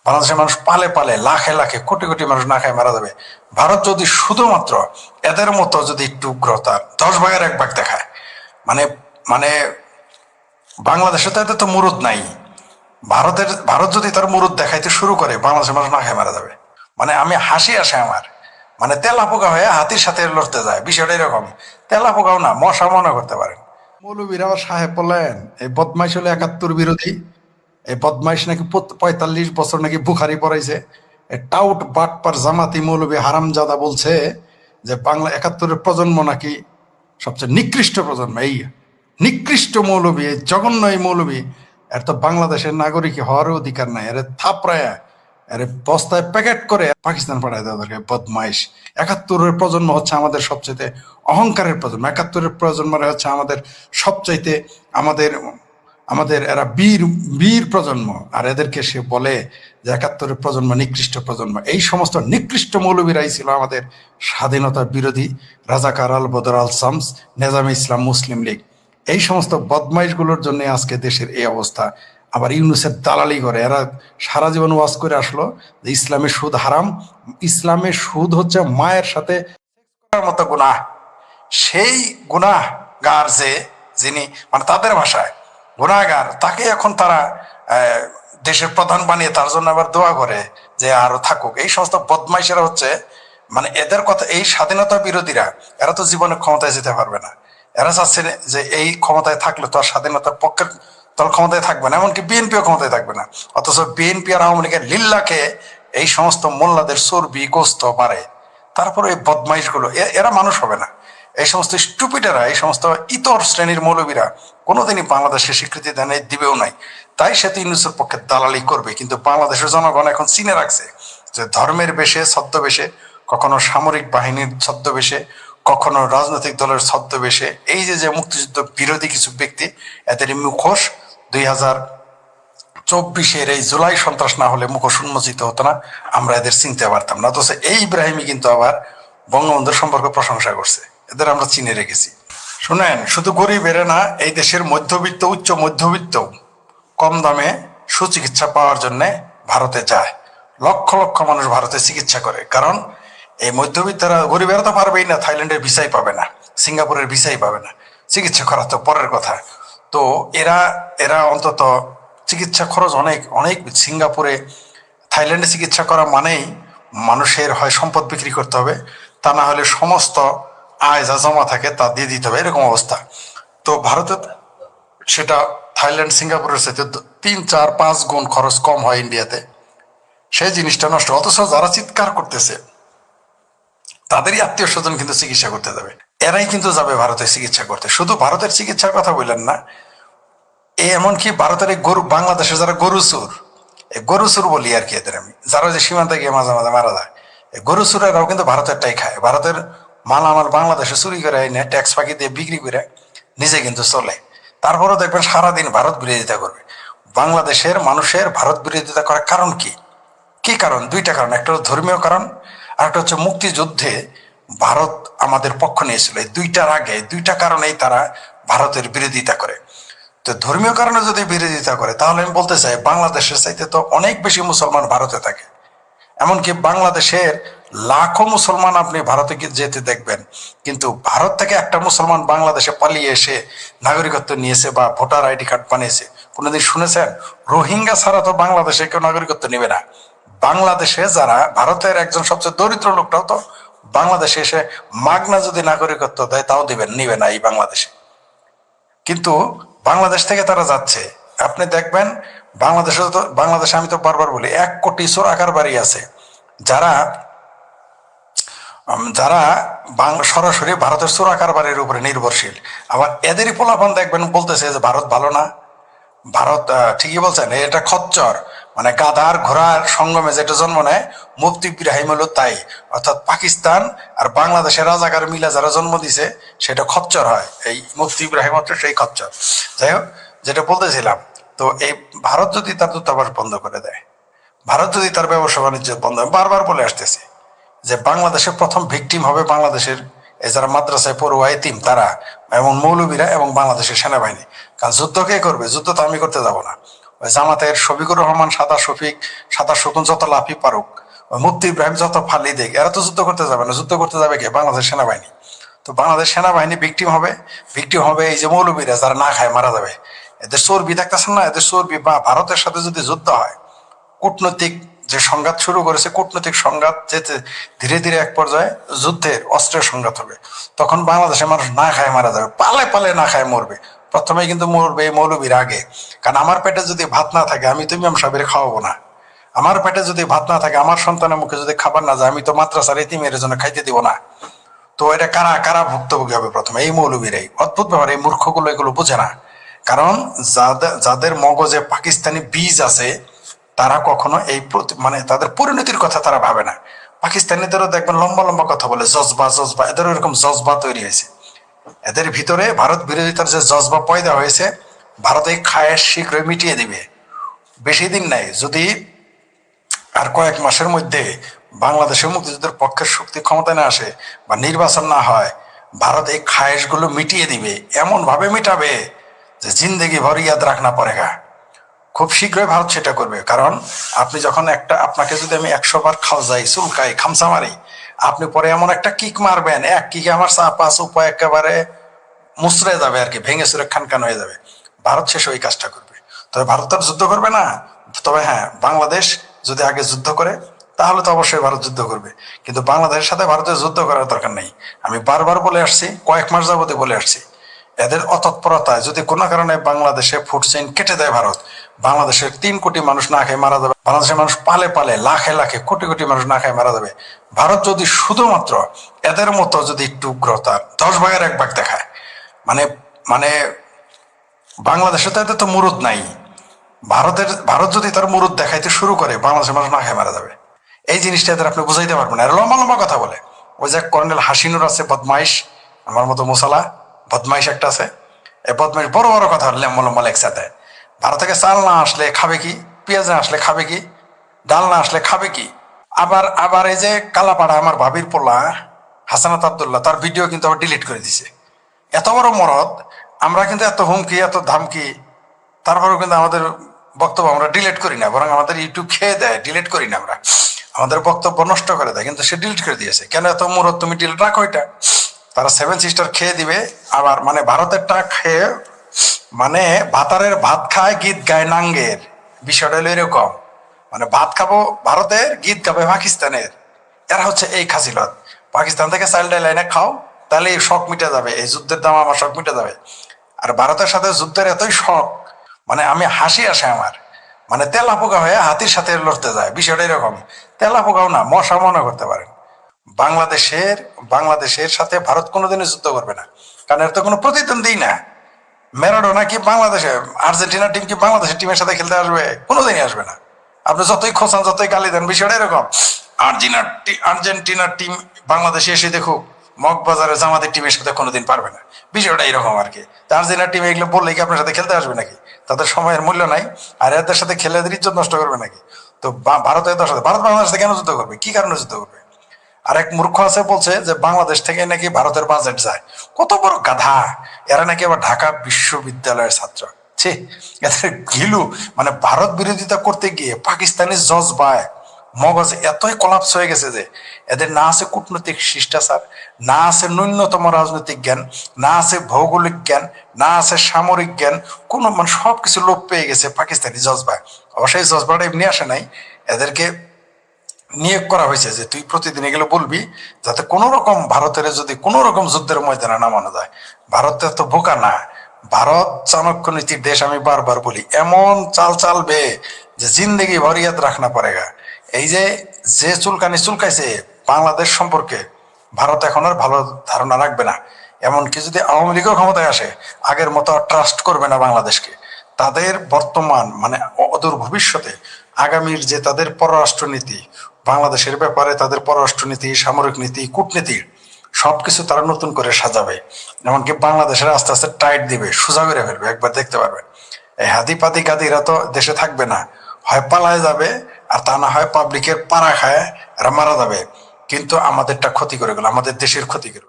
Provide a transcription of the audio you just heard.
বাংলাদেশের মানুষ পালে পালে লাখে লাখে কোটি কোটি মানুষ না খায় মারা যাবে। ভারত যদি শুধুমাত্র এদের মতো যদি একটু উগ্রতা 10 ভাগের 1 ভাগ দেখায়, মানে মানে বাংলাদেশে তো এতে তো মুরুদ নাই, ভারত যদি তার মুরুদ দেখাইতে শুরু করে বাংলাদেশের মানুষ না খায় মারা যাবে। মানে আমি হাসি আসে আমার, মানে তেলা পোকা হয়ে হাতির সাথে লড়তে যায়, বিষয়টা এরকম। তেলা পোকাও না, মশা মনে করতে পারেন। মৌলবীরা আবার সাহেব বলেন এই বদমাইশ হলো 71 বিরোধী, এই বদমাইশ নাকি 45 বছর নাকি বুখারি পড়াইছে। এই টাউট বাটপার জামাতি মৌলবী হারামজাদা বলছে যে বাংলা 71-এর প্রজন্ম নাকি সবচেয়ে নিকৃষ্ট প্রজন্ম। এই নিকৃষ্ট মৌলবী, এই জঘন্য এই মৌলবী, এর তো বাংলাদেশের নাগরিক হওয়ার অধিকার নাই। এর থাপড়ায়, এর বস্তায় প্যাকেট করে পাকিস্তান পাঠায় দেওয়া দরকার। বদমাইশ। 71-এর প্রজন্ম হচ্ছে আমাদের সবচেয়ে অহংকারের প্রজন্ম। 71-এর প্রজন্মরা হচ্ছে আমাদের সবচাইতে আমাদের আমাদের এরা বীর বীর প্রজন্ম। আর এদেরকে সে বলে যে 71-এর প্রজন্ম নিকৃষ্ট প্রজন্ম। এই সমস্ত নিকৃষ্ট মৌলবীরাই ছিল আমাদের স্বাধীনতা বিরোধী, রাজাকার আল বদর আল শামস, নেজামে ইসলাম, মুসলিম লীগ। এই সমস্ত বদমাইশগুলোর জন্য আজকে দেশের এই অবস্থা। আবার ইউনুসের দালালি করে এরা সারা জীবন ওয়াজ করে আসলো যে ইসলামের সুদ হারাম, ইসলামের সুদ হচ্ছে মায়ের সাথে করার মতো গুনাহ। সেই গুনাহগার যিনি মানে তাদের ভাষায় গুনাহগার, তাকে এখন তারা দেশের প্রধান বানিয়ে তার জন্য আবার দোয়া করে যে আরো থাকুক। এই সমস্ত বদমাইশেরা হচ্ছে মানে এদের কথা। এই স্বাধীনতা বিরোধীরা এরা তো জীবনে ক্ষমতায় যেতে পারবে না। এরা চাচ্ছে যে এই ক্ষমতায় থাকলে তো আর স্বাধীনতার পক্ষের দল ক্ষমতায় থাকবে না, এমনকি বিএনপিও ক্ষমতায় থাকবে না। অথচ বিএনপি আর আওয়ামী লীগের লিল্লাকে এই সমস্ত মোল্লাদের চর্বি গোস্ত বাড়ে। তারপরে এই বদমাইশগুলো এরা মানুষ হবে না। এই সমস্ত স্টুপিডেরা, এই সমস্ত ইতর শ্রেণীর মৌলবীরা কোনোদিনই বাংলাদেশে স্বীকৃতি দেয় নাই, দিবেও নাই। তাই সে তো ইউনূসের পক্ষে দালালি করবে। কিন্তু বাংলাদেশের জনগণ এখন চিনে রাখছে যে ধর্মের বেশে ছদ্মবেশে, কখনো সামরিক বাহিনীর ছদ্মবেশে, কখনো রাজনৈতিক দলের ছদ্মবেশে এই যে মুক্তিযুদ্ধ বিরোধী কিছু ব্যক্তি, এদের মুখোশ 2024-এর এই জুলাই সন্ত্রাস না হলে মুখোশ উন্মোচিত হতো না, আমরা এদের চিনতে পারতাম না। অথচ এই ইব্রাহিমই কিন্তু আবার বঙ্গবন্ধুর সম্পর্কে প্রশংসা করছে। এদের আমরা চিনে রেখেছি। শুনেন, শুধু গরিবের না, এই দেশের মধ্যবিত্ত, উচ্চ মধ্যবিত্ত কম দামে সুচিকিৎসা পাওয়ার জন্য ভারতে যায়। লক্ষ লক্ষ মানুষ ভারতে চিকিৎসা করে। কারণ এই মধ্যবিত্তরা, গরিবেরা তো পারবেই না, থাইল্যান্ডের ভিসাই পাবে না, সিঙ্গাপুরের ভিসাই পাবে না, চিকিৎসা করা তো পরের কথা। তো এরা এরা অন্তত চিকিৎসা খরচ অনেক অনেক। সিঙ্গাপুরে, থাইল্যান্ডে চিকিৎসা করা মানেই মানুষের হয় সম্পদ বিক্রি করতে হবে, তা না হলে সমস্ত আয় যা জমা থাকে তা দিয়ে দিতে হবে, এরকম অবস্থা। তো ভারতে সেটা থাইল্যান্ড সিঙ্গাপুরের সাথে 3, 4, 5 গুণ খরচ কম হয় ইন্ডিয়াতে। সেই জিনিসটা নষ্ট। অথচ যারা চিৎকার করতেছে তাদেরই আত্মীয় স্বজন কিন্তু চিকিৎসা করতে যাবে, এরাই কিন্তু যাবে ভারতে চিকিৎসা করতে। শুধু ভারতের চিকিৎসার কথা বললেন না, এমনকি ভারতের এই গরু, বাংলাদেশের যারা গরু চোর, এই গরু চোর বলি আর কি এদের আমি, যারা যে সীমান্তে গিয়ে মাঝে মাঝে মারা যায়, এই গরু চোরেরাও কিন্তু ভারতেরটাই খায়। ভারতের মালামাল বাংলাদেশে চুরি করে এনে ট্যাক্স ফাঁকি দিয়ে বিক্রি করে নিজে কিন্তু চলে। তারপরেও দেখবেন সারাদিন ভারত বিরোধিতা করবে। বাংলাদেশের মানুষের ভারত বিরোধিতা করার কারণ কি? কি কারণ? 2টা কারণ। একটা হলো ধর্মীয় কারণ, আর একটা হচ্ছে মুক্তিযুদ্ধে ভারত আমাদের পক্ষ নিয়েছিল। এই 2টার আগে 2টা কারণেই তারা ভারতের বিরোধিতা করে। তো ধর্মীয় কারণে যদি বিরোধিতা করে, তাহলে আমি বলতে চাই বাংলাদেশের চাইতে তো অনেক বেশি মুসলমান ভারতে থাকে। এমনকি বাংলাদেশের লাখো মুসলমান আপনি ভারতে যেতে দেখবেন, কিন্তু ভারত থেকে একটা মুসলমান বাংলাদেশে পালিয়ে এসে নাগরিকত্ব নিয়েছে বা ভোটার আইডি কার্ড বানিয়েছে কোনোদিন শুনেছেন? রোহিঙ্গা ছাড়া তো বাংলাদেশে কেউ নাগরিকত্ব নেবে না। বাংলাদেশে যারা, ভারতের একজন সবচেয়ে দরিদ্র লোকটাও তো বাংলাদেশে এসে মাগনা যদি নাগরিকত্ব দেয় তাও নিবে না এই বাংলাদেশে। কিন্তু বাংলাদেশ থেকে তারা যাচ্ছে। আপনি দেখবেন বাংলাদেশে আমি তো বারবার বলি 1 কোটি চোরাকার বাড়ি আছে, যারা যারা সরাসরি ভারতের চোরাকার বাড়ির উপরে নির্ভরশীল। আবার এদেরই পোলাপান দেখবেন বলতেছে যে ভারত ভালো না। ভারত, ঠিকই বলছেন, এটা খচ্চর, মানে গাধার ঘোড়ার সঙ্গমে যেটা জন্ম নেয়, মুফতি ইব্রাহিম হলো তাই। অর্থাৎ পাকিস্তান আর বাংলাদেশের রাজাকার মিলা যারা জন্ম দিছে সেটা খচ্চর হয়। এই মুফতি ইব্রাহিম হচ্ছে সেই খচ্চর। যাই হোক, যেটা বলতেছিলাম, তো এই ভারত যদি তার দূতাবাস বন্ধ করে দেয়, ভারত যদি তার ব্যবসা বাণিজ্য বন্ধ, বারবার বলে আসতেছে যে বাংলাদেশের প্রথম ভিকটিম হবে বাংলাদেশের এই যারা মাদ্রাসায় পড়ুয়া এতিম তারা, এবং মৌলবীরা, এবং বাংলাদেশের সেনাবাহিনী। কারণ যুদ্ধ কে করবে? যুদ্ধ তো আমি করতে যাব না। ওই জামাতের শফিকুর রহমান, সাদা শফিক, সাদা শকুন যত লাফি পারুক, ওই মুফতি ইব্রাহিম যত ফালি দেখ, এরা তো যুদ্ধ করতে যাবে না। যুদ্ধ করতে যাবে কে? বাংলাদেশ সেনাবাহিনী। তো বাংলাদেশ সেনাবাহিনী ভিকটিম হবে। ভিকটিম হবে এই যে মৌলবীরা, যারা না খায় মারা যাবে। এদের চর্বি দেখতেছেন না? এদের চর্বি। বা ভারতের সাথে যদি যুদ্ধ হয়, কূটনৈতিক যে সংঘাত শুরু করেছে, কূটনৈতিক সংঘাত যেতে ধীরে ধীরে এক পর্যায়ে যুদ্ধের অস্ত্রের সংঘাত হবে। তখন বাংলাদেশের মানুষ না খায় মারা যাবে, পালে পালে না খায় মরবে। প্রথমে কিন্তু মরবে এই মৌলবীর আগে। কারণ আমার পেটে যদি ভাত না থাকে, আমি তো ইমাম সাহেবের খাওয়াবো না। আমার পেটে যদি ভাত না থাকে, আমার সন্তানের মুখে যদি খাবার না যায়, আমি তো মাদ্রাসার এতিমের জন্য খাইতে দিব না। তো এটা কারা কারা ভুক্তভোগী হবে? প্রথমে এই মৌলবীরাই। অদ্ভুত ব্যাপার, এই মূর্খগুলো এগুলো বোঝে না। কারণ যাদের মগজে পাকিস্তানি বীজ আছে, তারা কখনো এই মানে তাদের পরিণতির কথা তারা ভাবে না। পাকিস্তানিদেরও দেখবেন লম্বা লম্বা কথা বলে, জজবা জজবা, এদেরও এরকম জজবা তৈরি হয়েছে। এদের ভিতরে ভারত বিরোধিতার যে জজবা পয়দা হয়েছে, ভারত এই খায়েশ শীঘ্রই মিটিয়ে দিবে। বেশি দিন নাই, যদি আর কয়েক মাসের মধ্যে বাংলাদেশের মুক্তিযুদ্ধের পক্ষের শক্তি ক্ষমতায় না আসে বা নির্বাচন না হয়, ভারত এই খায়েশগুলো মিটিয়ে দিবে। এমন ভাবে মিটাবে যে জিন্দেগি ভর ইয়াদ রাখনা পড়েগা। খুব শীঘ্রই ভারত সেটা করবে। কারণ আপনি যখন আপনাকে যদি আমি 100 বার খাওয়াই, চুলকাই, খামসা মারি, আপনি পরে এমন একটা কিক মারবেন, এক কিকে আমার চাপা উপায় একেবারে মুচড়ে যাবে আর কি, ভেঙে চুরে খানখান হয়ে যাবে। ভারত শেষে ওই কাজটা করবে। তবে ভারত তো আর যুদ্ধ করবে না। তবে হ্যাঁ, বাংলাদেশ যদি আগে যুদ্ধ করে, তাহলে তো অবশ্যই ভারত যুদ্ধ করবে। কিন্তু বাংলাদেশের সাথে ভারতের যুদ্ধ করার দরকার নেই। আমি বারবার বলে আসছি, কয়েক মাস যাবতে বলে আসছি, এদের অতৎপরতায় যদি কোনো কারণে বাংলাদেশে ফুড চেইন কেটে দেয় ভারত, বাংলাদেশের 3 কোটি মানুষ না খেয়ে মারা যাবে। বাংলাদেশের মানুষ পালে পালে, লাখে লাখে, কোটি কোটি মানুষ না খেয়ে মারা যাবে। ভারত যদি শুধুমাত্র এদের মতো যদি একটু উগ্রতা 10 ভাগের 1 ভাগ দেখায়, মানে মানে বাংলাদেশে তো এদের তো মুরুদ নাই। ভারত যদি তার মুরুদ দেখাইতে শুরু করে, বাংলাদেশের মানুষ না খেয়ে মারা যাবে। এই জিনিসটা এদের আপনি বুঝাইতে পারবেন না। এরা লম্বা লম্বা কথা বলে। ওই যে কর্নেল হাসিনুর আছে, বদমাইশ, আমার মতো মুসালা বদমাইশ একটা আছে। এই বদমাইশ বড় বড় কথা লম্বা লম্বা লেকচার দেয়। ভারত থেকে চাল না আসলে খাবে কি, পেঁয়াজ না আসলে খাবে কি, ডাল না আসলে খাবে কি। আবার আবার এই যে কালাপাড়া আমার ভাবির পোলা হাসানাত আব্দুল্লাহ, তার ভিডিও কিন্তু আবার ডিলিট করে দিছে। এত বড় মরদ, আমরা কিন্তু এত হুমকি, এত ধামকি, তারপরেও কিন্তু আমাদের বক্তব্য আমরা ডিলিট করি না, বরং আমাদের ইউটিউব খেয়ে দেয়, ডিলিট করি না আমরা। আমাদের বক্তব্য নষ্ট করে দেয়, কিন্তু সে ডিলিট করে দিয়েছে। কেন এত মুরদ, তুমি ডিলিট রাখো এটা। তারা 7 সিস্টার খেয়ে দিবে, আবার মানে ভারতেরটা খেয়ে, মানে ভাতারের ভাত খায়, গীত গায় নাঙ্গের। বিষয়টা হলো এরকম, মানে ভাত খাবো ভারতের, গীত গাবে পাকিস্তানের। এরা হচ্ছে এই খাসিলত। পাকিস্তান থেকে চাইল্ড লাইনে খাও, তাহলে এই শখ মিটে যাবে, এই যুদ্ধের দাম আমার শখ মিটে যাবে। আর ভারতের সাথে যুদ্ধের এতই শখ, মানে আমি হাসি আসে আমার, মানে তেলা পোকা হয়ে হাতির সাথে লড়তে যায়। বিষয়টা এরকম, তেলা পোকাও না, মশা মনে করতে পারেন। বাংলাদেশের সাথে ভারত কোনোদিনই যুদ্ধ করবে না, কারণ এর তো কোনো প্রতিদ্বন্দ্বী না। ম্যারাডোনা কি বাংলাদেশে, আর্জেন্টিনার টিম কি বাংলাদেশের টিমের সাথে খেলতে আসবে? কোনোদিনই আসবে না। আপনি যতই খোঁচান, যতই গালি দেন, বিষয়টা এরকম। আর্জেন্টিনার টিম বাংলাদেশে এসে দেখুক, মগবাজারের জামাতের টিমের সাথে কোনোদিন পারবে না। বিষয়টা এরকম আর কি। আর্জেন্টিনার টিম এগুলো বললে কি আপনার সাথে খেলতে আসবে নাকি? তাদের সময়ের মূল্য নাই, আর এদের সাথে খেলে এদের ইজ্জত নষ্ট করবে নাকি? তো ভারতের সাথে, ভারত বাংলাদেশের সাথে কেন যুদ্ধ করবে? কি কারণে যুদ্ধ করবে? আর এক মূর্খ আছে বলছে যে বাংলাদেশ থেকে নাকি ভারতের বাজেট যায়। কত বড় গাধা! এরা নাকি আবার ঢাকা বিশ্ববিদ্যালয়ের ছাত্র। ছি, এদের ঘিলু, মানে ভারত বিরোধিতা করতে গিয়ে পাকিস্তানি জজবায় মগজ এতই কলাপস হয়ে গেছে যে এদের না আছে কূটনৈতিক শিষ্টাচার, না আছে ন্যূনতম রাজনৈতিক জ্ঞান, না আছে ভৌগোলিক জ্ঞান, না আছে সামরিক জ্ঞান, কোনো মানে সবকিছু লোপ পেয়ে গেছে পাকিস্তানি জজবায়। অবশ্যই জজবাটা এমনি আসে নাই, এদেরকে নিয়োগ করা হয়েছে যে তুই প্রতিদিন এগুলো বলবি, যাতে কোনো রকম ভারতের যদি কোনো রকম যুদ্ধের ময়দানে নামানো যায়। ভারত এত বোকা না। ভারত চাণক্য নীতির দেশ, আমি বারবার বলি। এমন চাল চালবে যে জিন্দেগি ভর ইয়াদ রাখনা পড়েগা। এই যে যে চুলকানি চুলকাইছে বাংলাদেশ সম্পর্কে, ভারত এখন আর ভালো ধারণা রাখবে না। এমনকি যদি আওয়ামী লীগও ক্ষমতায় আসে, আগের মতো ট্রাস্ট করবে না বাংলাদেশকে। তাদের বর্তমান মানে অদূর ভবিষ্যতে আগামীর যে তাদের পররাষ্ট্রনীতি, বাংলাদেশের ব্যাপারে তাদের পররাষ্ট্রনীতি, সামরিক নীতি, কূটনীতি, সবকিছু তারা নতুন করে সাজাবে। এমনকি বাংলাদেশের আস্তে আস্তে টাইট দিবে, সোজা করে ফেলবে। একবার দেখতে পারবেন এই হাদি পাদি গাদিরা তো দেশে থাকবে না, হয় পালায় যাবে, আর তা না হয় পাবলিকের পাড়া খায় এরা মারা যাবে। কিন্তু আমাদেরটা ক্ষতি করে গেল, আমাদের দেশের ক্ষতি করে।